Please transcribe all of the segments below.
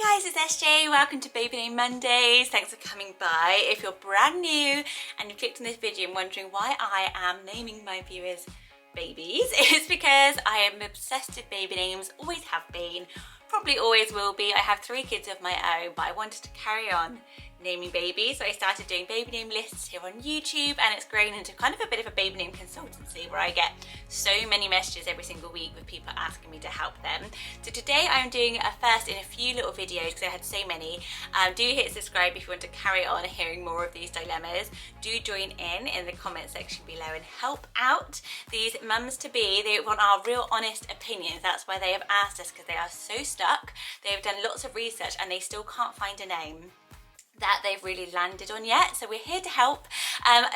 Hi guys, it's SJ. Welcome to Baby Name Mondays. Thanks for coming by. If you're brand new and you clicked on this video and wondering why I am naming my viewers babies, it's because I am obsessed with baby names, always have been, probably always will be. I have 3 kids of my own, but I wanted to carry on naming babies, so I started doing baby name lists here on YouTube, and it's grown into kind of a bit of a baby name consultancy where I get so many messages every single week with people asking me to help them. So today I'm doing a first in a few little videos because I had so many. Do hit subscribe if you want to carry on hearing more of these dilemmas. Do join in the comment section below and help out these mums to be. They want our real honest opinions. That's why they have asked us, because they are so stuck. They've done lots of research and they still can't find a name that they've really landed on yet, so we're here to help.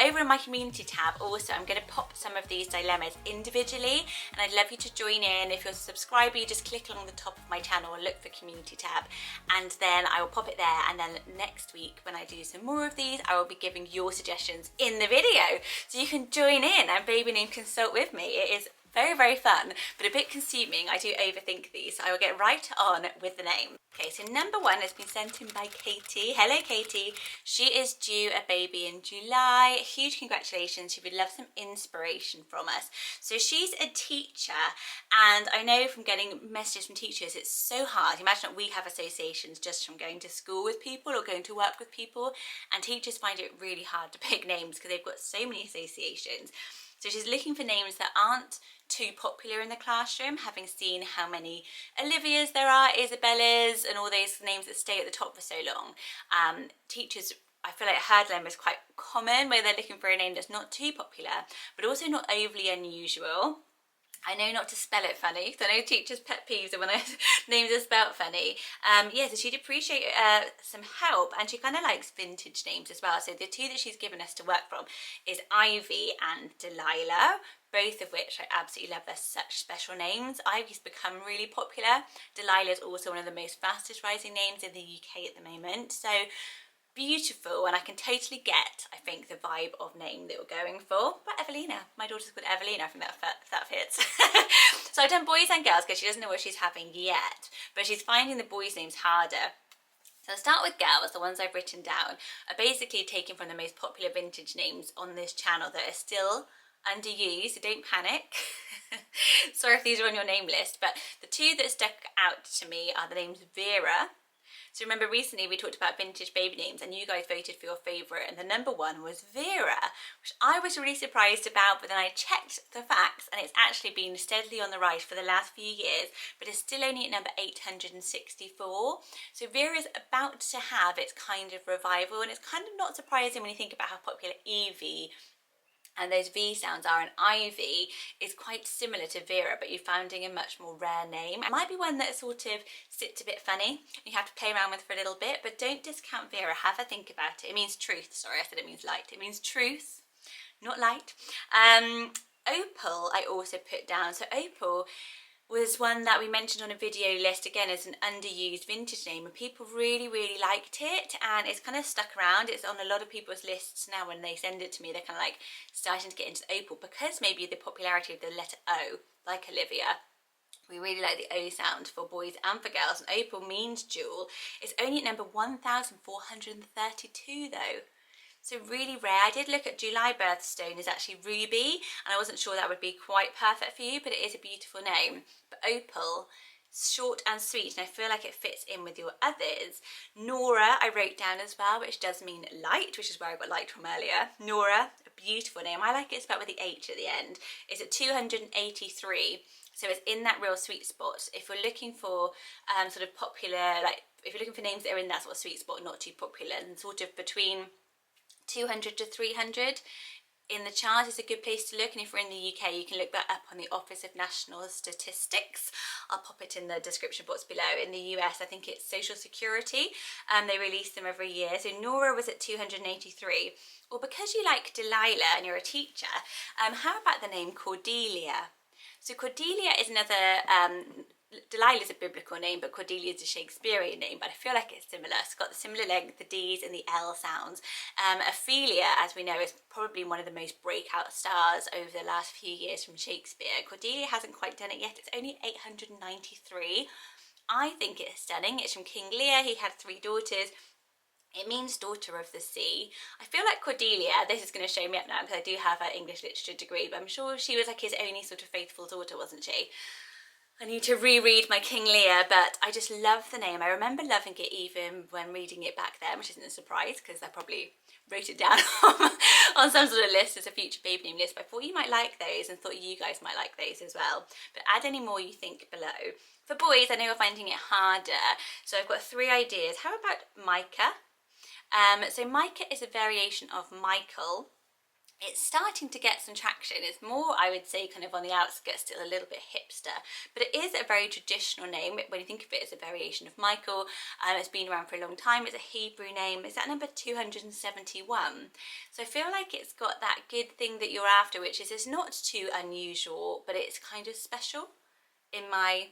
Over in my community tab also I'm going to pop some of these dilemmas individually, and I'd love you to join in. If you're a subscriber, you just click along the top of my channel and look for community tab, and then I will pop it there, and then next week when I do some more of these I will be giving your suggestions in the video, so you can join in and baby name consult with me. It is very fun, but a bit consuming. I do overthink these, so I will get right on with the name. Okay, so number 1 has been sent in by Katie. Hello Katie. She is due a baby in July. Huge congratulations. She would love some inspiration from us. So she's a teacher, and I know from getting messages from teachers it's so hard. Imagine that we have associations just from going to school with people or going to work with people, and teachers find it really hard to pick names because they've got so many associations. So she's looking for names that aren't too popular in the classroom, having seen how many Olivias there are, Isabellas, and all those names that stay at the top for so long. Teachers, I feel like her dilemma is quite common, where they're looking for a name that's not too popular, but also not overly unusual. I know not to spell it funny, because I know teachers' pet peeves are when names are spelled funny. Yeah, so she'd appreciate some help, and she kind of likes vintage names as well. So the 2 that she's given us to work from is Ivy and Delilah, both of which I absolutely love. They're such special names. Ivy's become really popular. Delilah is also one of the most fastest rising names in the UK at the moment. So beautiful, and I can totally get, I think, the vibe of name that we're going for. But Evelina, my daughter's called Evelina, I think that fits. So I've done boys and girls because she doesn't know what she's having yet, but she's finding the boys' names harder. So I'll start with girls. The ones I've written down are basically taken from the most popular vintage names on this channel that are still underused, so don't panic. Sorry if these are on your name list, but the 2 that stuck out to me are the names Vera. So remember recently we talked about vintage baby names and you guys voted for your favourite, and the number 1 was Vera, which I was really surprised about, but then I checked the facts and it's actually been steadily on the rise for the last few years, but it's still only at number 864. So Vera is about to have its kind of revival, and it's kind of not surprising when you think about how popular Evie and those V sounds are, and Ivy is quite similar to Vera, but you're finding a much more rare name. It might be one that sort of sits a bit funny, you have to play around with for a little bit, but don't discount Vera. Have a think about it. It means truth. Sorry, I said it means light. It means truth, not light. Opal I also put down. So Opal was one that we mentioned on a video list, again as an underused vintage name, and people really liked it, and it's kind of stuck around. It's on a lot of people's lists now. When they send it to me, they're kind of like starting to get into Opal, because maybe the popularity of the letter O, like Olivia. We really like the O sound for boys and for girls, and Opal means jewel. It's only at number 1432 though. So really rare. I did look at July birthstone is actually Ruby, and I wasn't sure that would be quite perfect for you, but it is a beautiful name. But Opal, short and sweet, and I feel like it fits in with your others. Nora I wrote down as well, which does mean light, which is where I got light from earlier. Nora, a beautiful name. I like it spelled with the H at the end. It's at 283. So it's in that real sweet spot. If you're looking for sort of popular, like if you're looking for names that are in that sort of sweet spot, not too popular, and sort of between 200 to 300 in the chart is a good place to look. And if you're in the UK, you can look that up on the Office of National Statistics. I'll pop it in the description box below. In the US, I think it's Social Security. They release them every year. So Nora was at 283. Well, because you like Delilah and you're a teacher, how about the name Cordelia? So Cordelia is another Delilah is a biblical name, but Cordelia is a Shakespearean name, but I feel like it's similar. It's got the similar length, the D's and the L sounds. Ophelia, as we know, is probably one of the most breakout stars over the last few years from Shakespeare. Cordelia hasn't quite done it yet. It's only 893. I think it's stunning. It's from King Lear. He had 3 daughters. It means daughter of the sea. I feel like Cordelia, this is going to show me up now because I do have an English literature degree, but I'm sure she was like his only sort of faithful daughter, wasn't she? I need to reread my King Lear, but I just love the name. I remember loving it even when reading it back then, which isn't a surprise because I probably wrote it down on some sort of list as a future baby name list. But I thought you might like those and thought you guys might like those as well. But add any more you think below. For boys, I know you're finding it harder. So I've got 3 ideas. How about Micah? So Micah is a variation of Michael. It's starting to get some traction. It's more, I would say, kind of on the outskirts, still a little bit hipster, but it is a very traditional name when you think of it as a variation of Michael. It's been around for a long time. It's a Hebrew name. It's at number 271. So I feel like it's got that good thing that you're after, which is it's not too unusual, but it's kind of special in my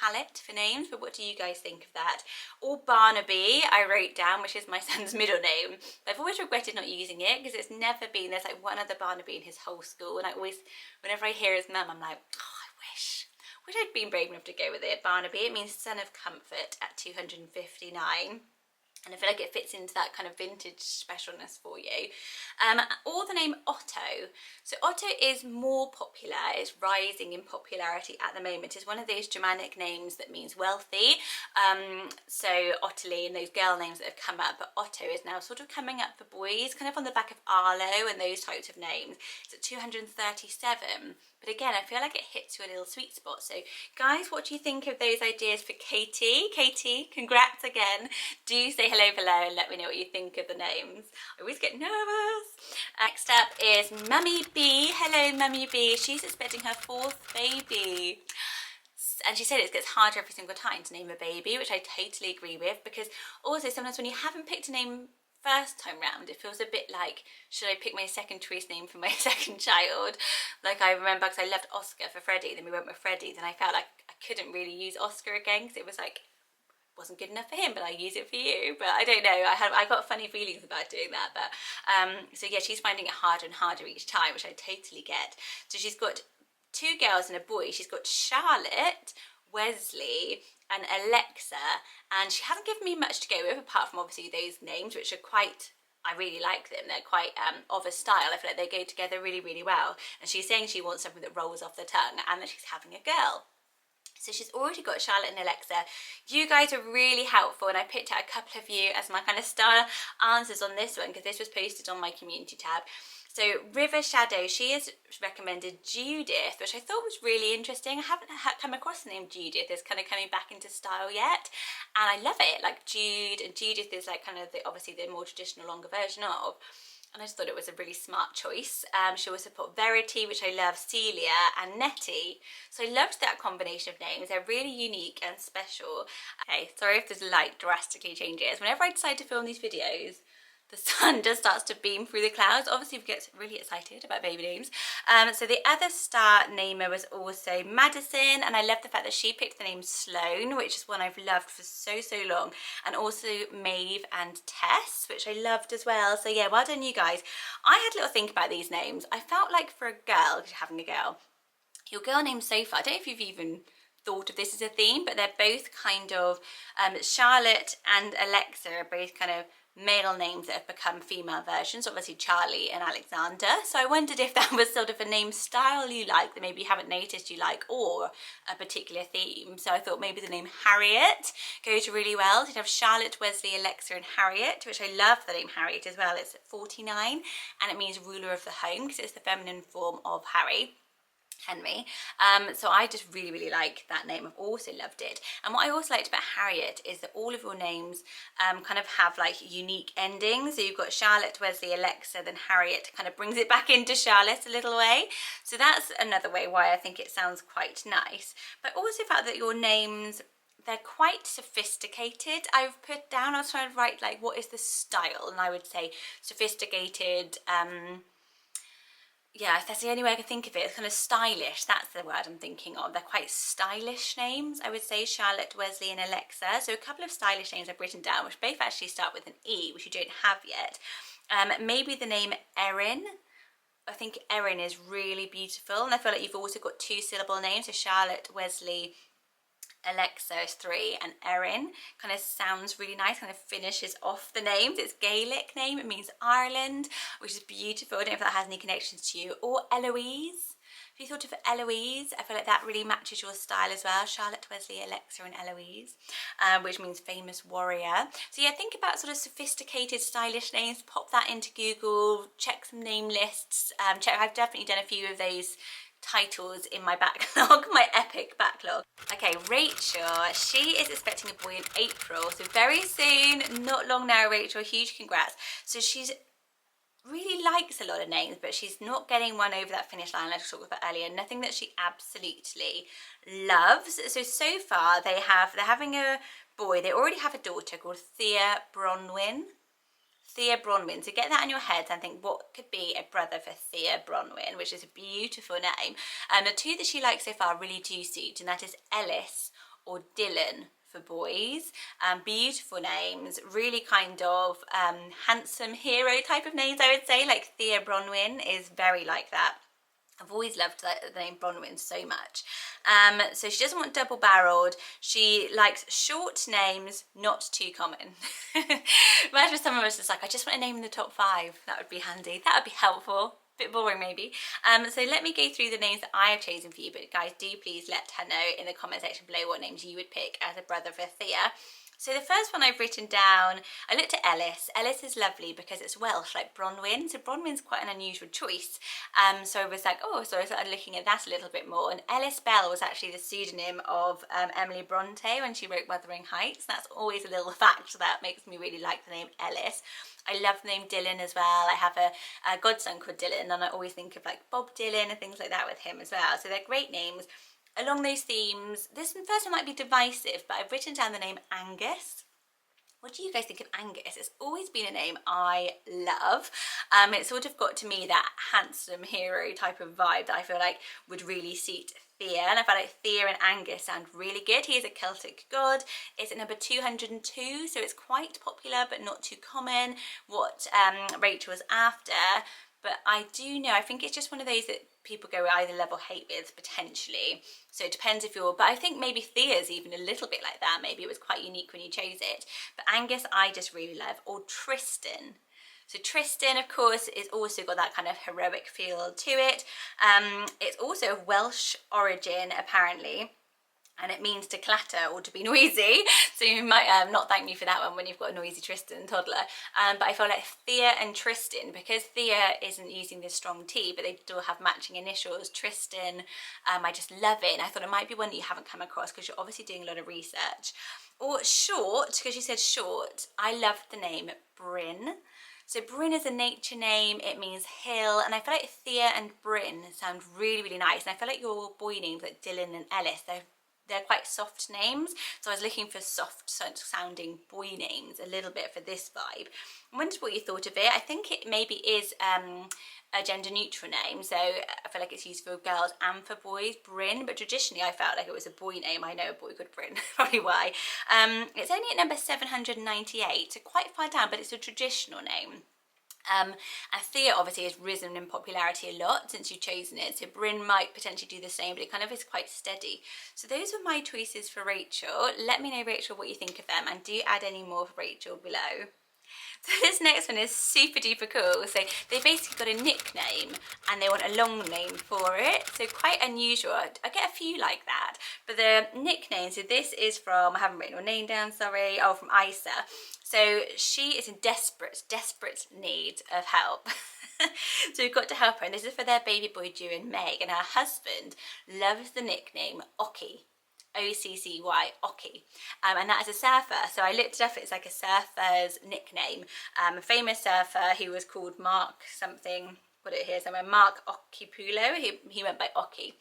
palette for names. But what do you guys think of that? Or Barnaby, I wrote down, which is my son's middle name. I've always regretted not using it because it's never been, there's like one other Barnaby in his whole school, and I always, whenever I hear his mum, I'm like, oh, I wish I'd been brave enough to go with it. Barnaby, it means son of comfort at 259. And I feel like it fits into that kind of vintage specialness for you. Or the name Otto. So Otto is more popular, it's rising in popularity at the moment. It's one of those Germanic names that means wealthy. So Ottilie and those girl names that have come up, but Otto is now sort of coming up for boys, kind of on the back of Arlo and those types of names. It's at 237. But again, I feel like it hits you a little sweet spot. So guys, what do you think of those ideas for Katie? Katie, congrats again. Do say hello below and let me know what you think of the names. I always get nervous. Next up is Mummy B. Hello, Mummy B. She's expecting her 4th baby. And she said it gets harder every single time to name a baby, which I totally agree with, because also sometimes when you haven't picked a name first time round, it feels a bit like, should I pick my second choice name for my second child? Like I remember, because I loved Oscar for Freddie, then we went with Freddie, then I felt like I couldn't really use Oscar again because it was like, wasn't good enough for him, but I use it for you. But I don't know, I got funny feelings about doing that. But so yeah, she's finding it harder and harder each time, which I totally get. So she's got 2 girls and a boy. She's got Charlotte, Wesley and Alexa, and she hasn't given me much to go with apart from obviously those names, which are quite, I really like them. They're quite of a style. I feel like they go together really, really well. And she's saying she wants something that rolls off the tongue and that she's having a girl. So she's already got Charlotte and Alexa. You guys are really helpful, and I picked out a couple of you as my kind of star answers on this one because this was posted on my community tab. So River Shadow, she has recommended Judith, which I thought was really interesting. I haven't come across the name Judith. It's kind of coming back into style yet, and I love it. Like Jude and Judith is like kind of obviously the more traditional, longer version of. And I just thought it was a really smart choice. She also put Verity, which I love, Celia, and Nettie. So I loved that combination of names. They're really unique and special. Okay, sorry if this light drastically changes. Whenever I decide to film these videos, the sun just starts to beam through the clouds. Obviously, we get really excited about baby names. So the other star namer was also Madison, and I love the fact that she picked the name Sloane, which is one I've loved for so long, and also Maeve and Tess, which I loved as well. So yeah, well done you guys. I had a little think about these names. I felt like for a girl, because you're having a girl, your girl name so far, I don't know if you've even thought of this as a theme, but they're both kind of, Charlotte and Alexa are both kind of male names that have become female versions, obviously Charlie and Alexander. So I wondered if that was sort of a name style you like that maybe you haven't noticed you like, or a particular theme. So I thought maybe the name Harriet goes really well. You'd have Charlotte, Wesley, Alexa and Harriet, which I love the name Harriet as well. It's at 49 and it means ruler of the home because it's the feminine form of Henry. So I just really like that name. I've also loved it. And what I also liked about Harriet is that all of your names kind of have like unique endings. So you've got Charlotte, Wesley, Alexa, then Harriet kind of brings it back into Charlotte a little way. So that's another way why I think it sounds quite nice. But I also felt that your names, they're quite sophisticated. I've put down, I was trying to write like what is the style, and I would say sophisticated, yeah, that's the only way I can think of it. It's kind of stylish. That's the word I'm thinking of. They're quite stylish names, I would say, Charlotte, Wesley and Alexa. So a couple of stylish names I've written down, which both actually start with an E, which you don't have yet. Maybe the name Erin. I think Erin is really beautiful. And I feel like you've also got 2-syllable names, so Charlotte, Wesley, Alexa is 3, and Erin kind of sounds really nice, kind of finishes off the names. It's Gaelic name, it means Ireland, which is beautiful. I don't know if that has any connections to you. Or Eloise. If you thought of Eloise, I feel like that really matches your style as well. Charlotte, Wesley, Alexa and Eloise, which means famous warrior. So yeah, think about sort of sophisticated, stylish names. Pop that into Google, check some name lists. I've definitely done a few of those titles in my backlog, my epic backlog. Okay, Rachel, she is expecting a boy in April, so very soon, not long now, Rachel, huge congrats. So she's really likes a lot of names, but she's not getting one over that finish line like I talked about earlier. Nothing that she absolutely loves. So far they're having a boy. They already have a daughter called Thea Bronwyn. Thea Bronwyn. So get that in your head and think, what could be a brother for Thea Bronwyn, which is a beautiful name. The two that she likes so far really do suit, and that is Ellis or Dylan for boys. Beautiful names, really kind of handsome hero type of names, I would say. Like Thea Bronwyn is very like that. I've always loved the name Bronwyn so much. So she doesn't want double-barreled. She likes short names, not too common. Imagine if someone was just like, I just want a name in the top 5. That would be handy. That would be helpful. Bit boring maybe. So let me go through the names that I have chosen for you, but guys, do please let her know in the comment section below what names you would pick as a brother for Thea. So the first one I've written down, I looked at Ellis. Ellis is lovely because it's Welsh, like Bronwyn. So Bronwyn's quite an unusual choice. So I was like, oh, so I started looking at that a little bit more. And Ellis Bell was actually the pseudonym of Emily Bronte when she wrote Wuthering Heights. That's always a little fact that makes me really like the name Ellis. I love the name Dylan as well. I have a godson called Dylan, and I always think of like Bob Dylan and things like that with him as well. So they're great names. Along those themes, this first one might be divisive, but I've written down the name Angus. What do you guys think of Angus? It's always been a name I love. It's sort of got to me that handsome hero type of vibe that I feel like would really suit Thea, and I feel like Thea and Angus sound really good. He is a Celtic god. It's at number 202, so it's quite popular but not too common, what Rachel was after. But I do know, I think it's just one of those that people go either love or hate with, potentially. So it depends if you're, but I think maybe Thea's even a little bit like that. Maybe it was quite unique when you chose it. But Angus, I just really love. Or Tristan. So Tristan, of course, is also got that kind of heroic feel to it. It's also of Welsh origin, apparently. And it means to clatter or to be noisy. So you might not thank me for that one when you've got a noisy Tristan toddler. But I feel like Thea and Tristan, because Thea isn't using this strong T, but they still have matching initials, Tristan, I just love it. And I thought it might be one that you haven't come across because you're obviously doing a lot of research. Or Short, because you said short, I love the name Bryn. So Bryn is a nature name, it means hill, and I feel like Thea and Bryn sound really, really nice. And I feel like your boy names like Dylan and Ellis, they're quite soft names, so I was looking for soft sounding boy names a little bit for this vibe. I wondered what you thought of it. I think it maybe is a gender neutral name, so I feel like it's used for girls and for boys, Bryn, but traditionally I felt like it was a boy name. I know a boy called Bryn, probably why. It's only at number 798, so quite far down, but it's a traditional name. And Thea obviously has risen in popularity a lot since you've chosen it, so Bryn might potentially do the same, but it kind of is quite steady. So those were my choices for Rachel. Let me know, Rachel, what you think of them, and do add any more for Rachel below. So this next one is super duper cool. So they basically got a nickname and they want a long name for it. So quite unusual. I get a few like that. But the nickname, so this is from, I haven't written her name down, sorry. Oh, from Isa. So she is in desperate need of help. So we've got to help her. And this is for their baby boy due in May. And her husband loves the nickname Occy. O-C-C-Y, Occy, and that is a surfer. So I looked it up, it's like a surfer's nickname. A famous surfer who was called Mark something, put it here somewhere, Mark Occhipulo, he went by Occy.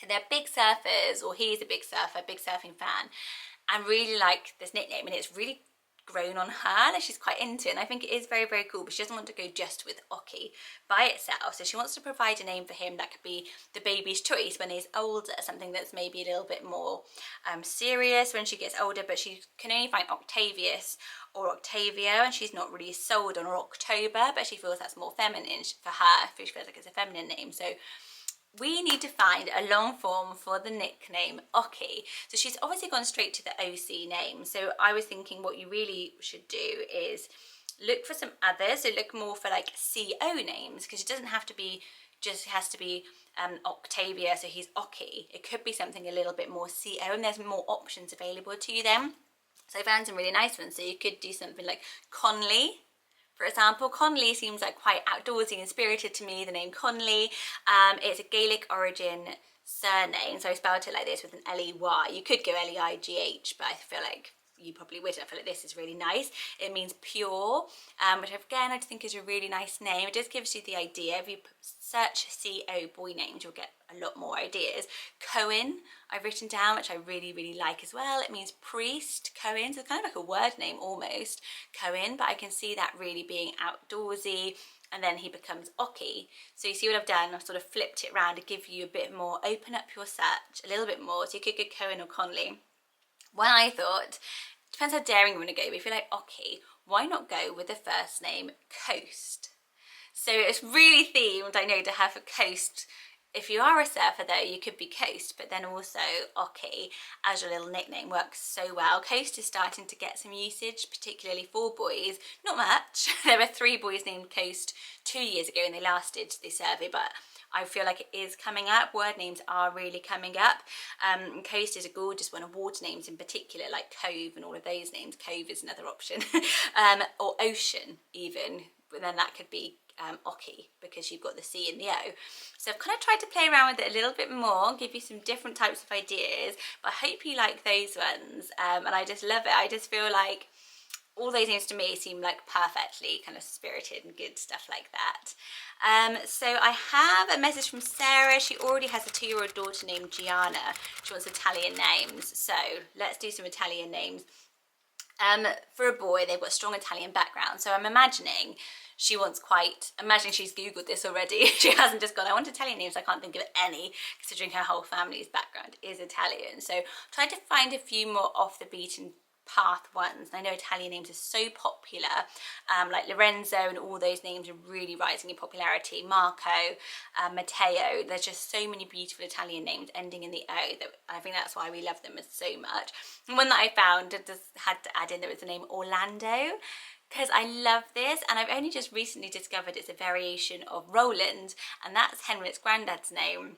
They're big surfers, or he's a big surfer, big surfing fan, and really like this nickname, and it's really grown on her and she's quite into it, and I think it is very, very cool, but she doesn't want to go just with Occy by itself, so she wants to provide a name for him that could be the baby's choice when he's older, something that's maybe a little bit more serious when she gets older, but she can only find Octavius or Octavia, and she's not really sold on, or October, but she feels that's more feminine for her, she feels like it's a feminine name. So we need to find a long form for the nickname Oki. So she's obviously gone straight to the OC name. So I was thinking what you really should do is look for some others. So look more for like CO names, because it doesn't have to be, just has to be Octavia, so he's Oki. It could be something a little bit more CO, and there's more options available to you then. So I found some really nice ones. So you could do something like Conley, for example. Conley seems like quite outdoorsy and spirited to me, the name Conley. It's a Gaelic origin surname, so I spelled it like this with an L-E-Y. You could go L-E-I-G-H, but I feel like you probably would. I feel like this is really nice. It means pure, which again I just think is a really nice name. It just gives you the idea. If you search CO boy names, you'll get a lot more ideas. Cohen, I've written down, which I really like as well. It means priest, Cohen, so it's kind of like a word name almost, Cohen, but I can see that really being outdoorsy. And then he becomes Oki. So you see what I've done? I've sort of flipped it around to give you a bit more, open up your search a little bit more. So you could go Cohen or Conley. When I thought, depends how daring you want to go, but if you like Oki, why not go with the first name Coast? So it's really themed, I know, to have a coast. If you are a surfer though, you could be Coast, but then also Oki as your little nickname works so well. Coast is starting to get some usage, particularly for boys. Not much. There were 3 boys named Coast 2 years ago and they last did the survey, but I feel like it is coming up. Word names are really coming up. Coast is a gorgeous one, and water names in particular, like Cove and all of those names. Cove is another option. Or Ocean even, but then that could be Oki, because you've got the C and the O. So I've kind of tried to play around with it a little bit more, give you some different types of ideas, but I hope you like those ones. And I just love it. I just feel like all those names to me seem like perfectly kind of spirited and good stuff like that. So I have a message from Sarah. She already has a 2-year-old daughter named Gianna. She wants Italian names, so let's do some Italian names. For a boy, they've got a strong Italian background, so I'm imagining she wants she's googled this already. She hasn't just gone, I want Italian names. I can't think of any, considering her whole family's background is Italian. So try to find a few more off the beaten path ones. I know Italian names are so popular, like Lorenzo and all those names are really rising in popularity. Marco, Matteo, there's just so many beautiful Italian names ending in the O that I think that's why we love them so much. And one that I found, just had to add in, there was the name Orlando, because I love this, and I've only just recently discovered it's a variation of Roland, and that's Henrik's granddad's name.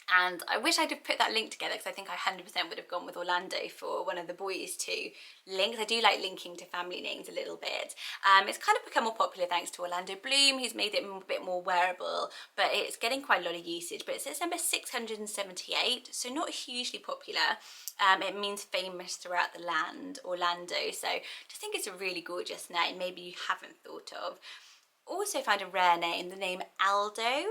And I wish I'd have put that link together, because I think I 100% would have gone with Orlando for one of the boys to link. I do like linking to family names a little bit. It's kind of become more popular thanks to Orlando Bloom, who's made it a bit more wearable, but it's getting quite a lot of usage. But it says number 678, so not hugely popular. It means famous throughout the land, Orlando. So I just think it's a really gorgeous name, maybe you haven't thought of. Also found a rare name, the name Aldo.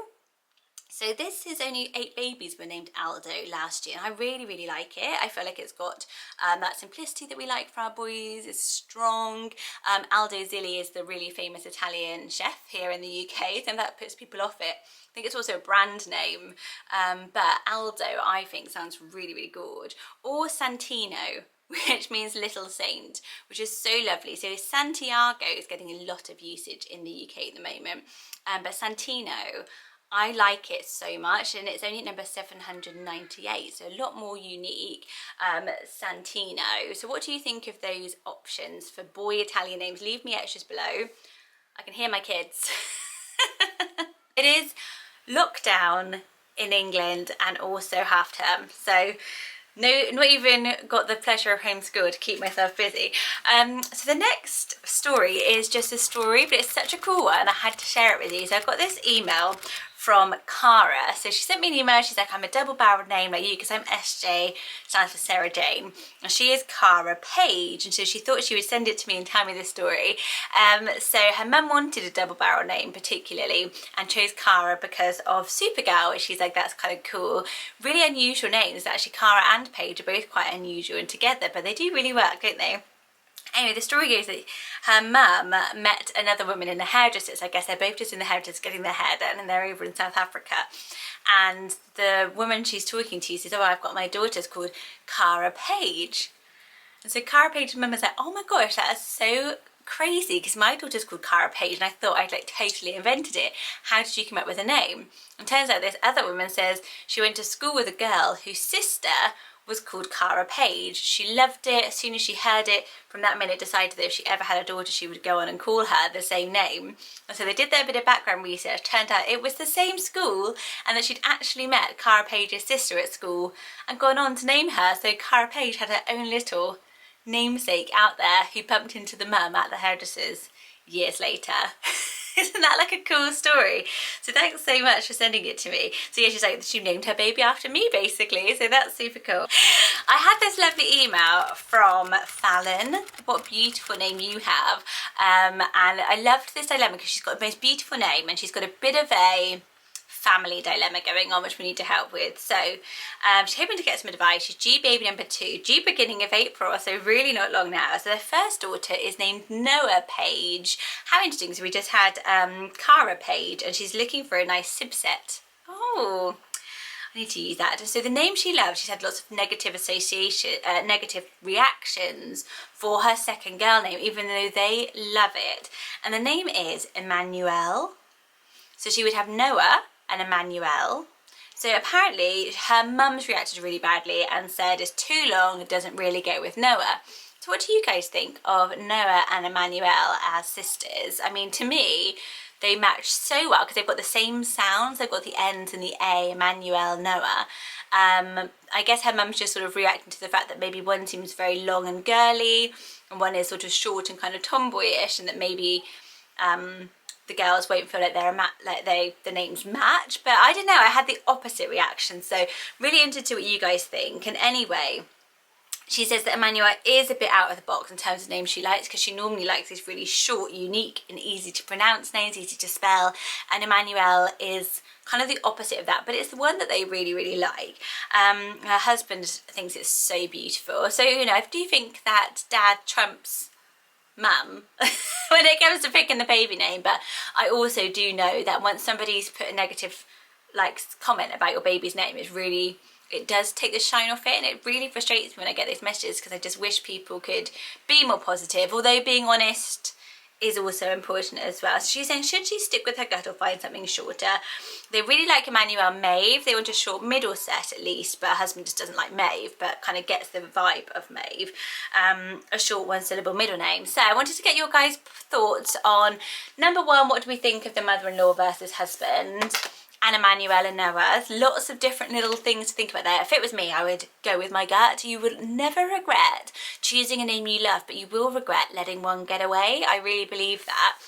So this is only 8 babies were named Aldo last year, and I really like it. I feel like it's got that simplicity that we like for our boys. It's strong. Aldo Zilli is the really famous Italian chef here in the UK, so that puts people off it. I think it's also a brand name, but Aldo I think sounds really good. Or Santino, which means little saint, which is so lovely. So Santiago is getting a lot of usage in the UK at the moment, but Santino, I like it so much, and it's only at number 798, so a lot more unique. Santino. So what do you think of those options for boy Italian names? Leave me extras below. I can hear my kids. It is lockdown in England and also half term, so no, not even got the pleasure of homeschool to keep myself busy. So the next story is just a story, but it's such a cool one, I had to share it with you. So I got this email from Cara. So she sent me an email. She's like, I'm a double-barreled name like you, because I'm SJ, stands for Sarah Jane, and she is Cara Page, and so she thought she would send it to me and tell me the story. So her mum wanted a double-barrel name particularly, and chose Cara because of Supergirl, which she's like, that's kind of cool. Really unusual names. Actually, Cara and Page are both quite unusual and together, but they do really work, don't they? Anyway, the story goes that her mum met another woman in the hairdressers. I guess they're both just in the hairdressers getting their hair done, and they're over in South Africa. And the woman she's talking to says, oh, I've got my daughter's called Cara Page. And so Cara Page's mum is like, oh my gosh, that is so crazy because my daughter's called Cara Page and I thought I'd like totally invented it. How did you come up with a name? And turns out this other woman says she went to school with a girl whose sister was called Cara Page. She loved it. As soon as she heard it, from that minute decided that if she ever had a daughter, she would go on and call her the same name. And so they did their bit of background research. Turned out it was the same school and that she'd actually met Cara Page's sister at school and gone on to name her. So Cara Page had her own little namesake out there who bumped into the mum at the hairdresser's years later. Isn't that like a cool story? So thanks so much for sending it to me. So yeah, she's like, she named her baby after me basically, so that's super cool. I had this lovely email from Fallon. What a beautiful name you have. And I loved this dilemma because she's got the most beautiful name and she's got a bit of a family dilemma going on which we need to help with. So she's hoping to get some advice. She's due baby number 2, due beginning of April, so really not long now. So their first daughter is named Noah Page. How interesting. So we just had Cara Page and she's looking for a nice sib set. Oh, I need to use that. So the name she loves, she's had lots of negative reactions for her second girl name, even though they love it. And the name is Emmanuel. So she would have Noah and Emmanuel. So apparently her mum's reacted really badly and said it's too long, it doesn't really go with Noah. So what do you guys think of Noah and Emmanuel as sisters? I mean, to me, they match so well because they've got the same sounds. They've got the N's and the A, Emmanuel, Noah. I guess her mum's just sort of reacting to the fact that maybe one seems very long and girly and one is sort of short and kind of tomboyish, and that maybe the girls won't feel like the names match. But I don't know, I had the opposite reaction, so really interested to what you guys think. And anyway, she says that Emmanuel is a bit out of the box in terms of names she likes, because she normally likes these really short, unique and easy to pronounce names, easy to spell, and Emmanuel is kind of the opposite of that, but it's the one that they really, really like. Her husband thinks it's so beautiful. So, you know, I do think that dad trumps mum when it comes to picking the baby name, but I also do know that once somebody's put a negative comment about your baby's name, it does take the shine off it, and it really frustrates me when I get those messages because I just wish people could be more positive, although being honest is also important as well. So she's saying, should she stick with her gut or find something shorter? They really like Emmanuel Maeve. They want a short middle set at least, but her husband just doesn't like Maeve, but kind of gets the vibe of Maeve. A short one-syllable middle name. So I wanted to get your guys' thoughts on, number one, what do we think of the mother-in-law versus husband? And Emmanuel and Noah. Lots of different little things to think about there. If it was me, I would go with my gut. You would never regret choosing a name you love, but you will regret letting one get away. I really believe that.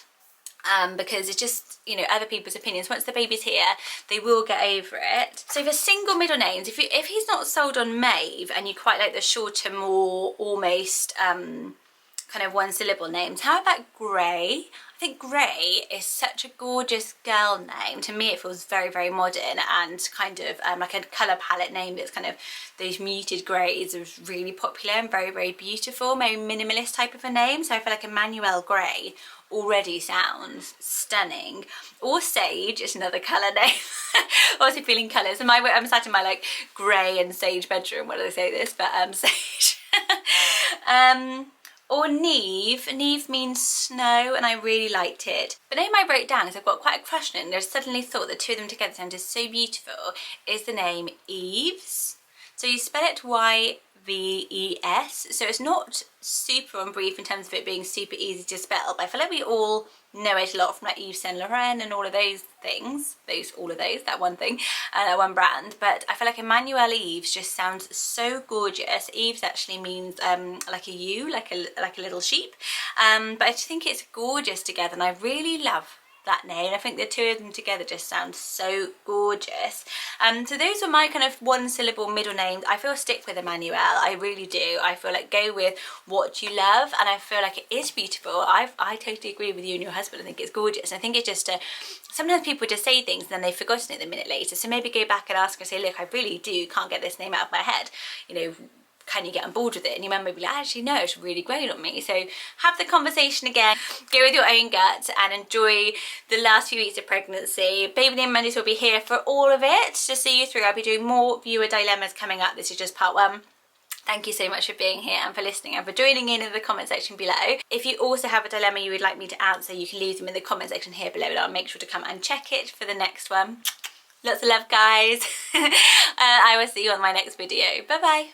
Because it's just, you know, other people's opinions. Once the baby's here, they will get over it. So for single middle names, if he's not sold on Maeve and you quite like the shorter, more almost kind of one-syllable names, how about Grey? I think Grey is such a gorgeous girl name. To me, it feels very, very modern and kind of like a colour palette name that's kind of those muted greys is really popular and very, very beautiful, very minimalist type of a name. So I feel like Emmanuel Grey already sounds stunning. Or Sage is another colour name. Also feeling colours. And I'm sat in my grey and sage bedroom when I say this, but Sage. Or Neve. Neve means snow, and I really liked it. But the name I wrote down, because I've got quite a crush on it, and I suddenly thought the two of them together sounded so beautiful, is the name Eves. So you spell it Y-V-E-S. So it's not super on brief in terms of it being super easy to spell, but I feel like we all know it a lot from Yves Saint Laurent and all of those things, that one thing, that one brand. But I feel like Emmanuel Eves just sounds so gorgeous. Eves actually means like a ewe, like a little sheep. But I just think it's gorgeous together, and I really love that name. I think the two of them together just sound so gorgeous. So those are my kind of one-syllable middle names. I feel stick with Emmanuel, I really do. I feel like go with what you love, and I feel like it is beautiful. I totally agree with you and your husband. I think it's gorgeous. I think it's just sometimes people just say things and then they've forgotten it a minute later. So maybe go back and ask and say, look, I really can't get this name out of my head. You know, can you get on board with it? And your mum may be like, actually no, it's really great on me. So have the conversation again, go with your own gut and enjoy the last few weeks of pregnancy. Baby Name Mondays will be here for all of it to see you through. I'll be doing more viewer dilemmas coming up. This is just part one. Thank you so much for being here and for listening and for joining in the comment section below. If you also have a dilemma you would like me to answer, you can leave them in the comment section here below and I'll make sure to come and check it for the next one. Lots of love, guys. I will see you on my next video. Bye bye.